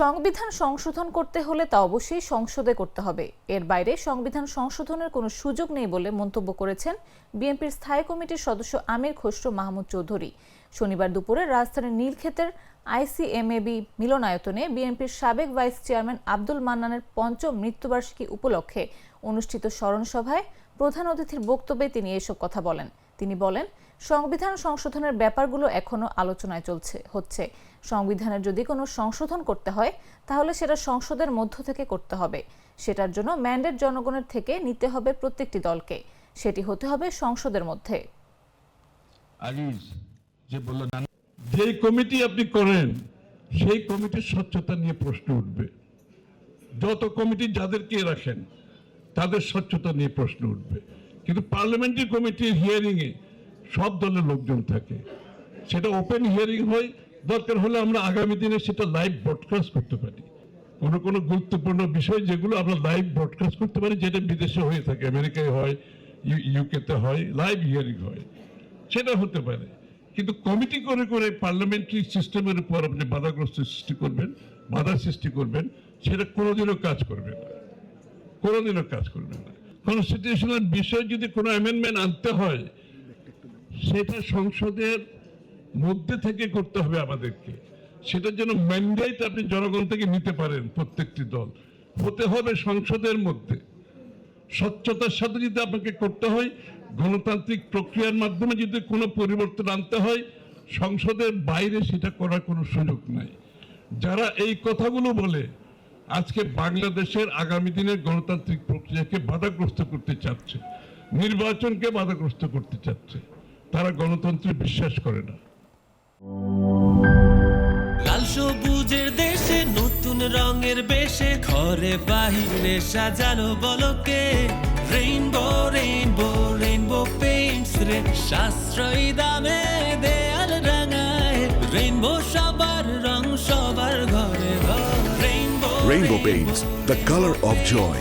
সংবিধান সংশোধন করতে হলে তা অবশ্যই সংসদে করতে হবে। এর বাইরে সংবিধান সংশোধনের কোনো সুযোগ নেই বলে মন্তব্য করেছেন বিএনপির স্থায়ী কমিটির সদস্য আমির খসরু মাহমুদ চৌধুরী। শনিবার দুপুরে রাজধানীর নীলক্ষেতের আইসিএমএবি মিলনায়তনে বিএনপির সাবেক ভাইস চেয়ারম্যান আব্দুল মান্নানের পঞ্চম মৃত্যুবার্ষিকী উপলক্ষে অনুষ্ঠিত স্মরণ সভায় প্রধান অতিথির বক্তব্যে তিনি এসব কথা বলেন। তিনি বলেন, সংবিধান সংশোধনের ব্যাপারগুলো এখনো আলোচনায় হচ্ছে। সংবিধানের যদি কোনো সংশোধন করতে হয় তাহলে সেটা সংসদের মধ্য থেকে করতে হবে। সেটার জন্য ম্যান্ডেট জনগণের থেকে নিতে হবে প্রত্যেকটি দলকে। সেটি হতে হবে সংসদের মধ্যে। যে কমিটি আপনি করেন সেই কমিটির স্বচ্ছতা নিয়ে প্রশ্ন উঠবে। যত কমিটি যাদেরকে রাখেন তাদের স্বচ্ছতা নিয়ে প্রশ্ন উঠবে। কিন্তু পার্লামেন্টারি কমিটির হিয়ারিং এ সব দলের লোকজন থাকে, সেটা ওপেন হিয়ারিং হয়। দরকার হলে আমরা আগামী দিনে সেটা লাইভ ব্রডকাস্ট করতে পারি। কোনো গুরুত্বপূর্ণ বিষয় যেগুলো আমরা লাইভ ব্রডকাস্ট করতে পারি, যেটা বিদেশে হয়ে থাকে, আমেরিকায় হয়, ইউকেতে হয়, লাইভ হিয়ারিং হয়, সেটা হতে পারে। কিন্তু কমিটি করে করে পার্লামেন্টারি সিস্টেমের উপর আপনি বাধাগ্রস্ত সৃষ্টি করবেন, বাধা সৃষ্টি করবেন, সেটা কোনোদিনও কাজ করবে না, কোনোদিনও কাজ করবে না। কনস্টিটিউশনাল বিষয় যদি কোনো অ্যামেন্ডমেন্ট আনতে হয় সেটা সংসদের মধ্যে থেকে করতে হবে আমাদেরকে। সেটার জন্য ম্যান্ডেট আপনি জনগণ থেকে নিতে পারেন, প্রত্যেকটি দল হতে হবে সংসদের মধ্যে। স্বচ্ছতার সাথে যদি আপনাকে করতে হয়, গণতান্ত্রিক প্রক্রিয়ার মাধ্যমে যদি কোনো পরিবর্তন আনতে হয়, সংসদের বাইরে সেটা করার কোনো সুযোগ নাই। যারা এই কথাগুলো বলে আজকে বাংলাদেশের আগামী দিনের গণতান্ত্রিক প্রক্রিয়াকে বাধাগ্রস্ত করতে চাচ্ছে, নির্বাচনকে বাধাগ্রস্ত করতে চাচ্ছে, তারা গণতন্ত্রে বিশ্বাস করে না। লাল সবুজের দেশে নতুন রঙের বেশে ঘরে বাহিরে সাজানো বলকে রেইনবো রেইনবো রেইনবো পেইন্টস রে সাশ্রয়ী দামে দেয়াল রাঙায় রেইনবো সবার রং সবার ঘরে ঘরে Rainbow Paints, the color of joy.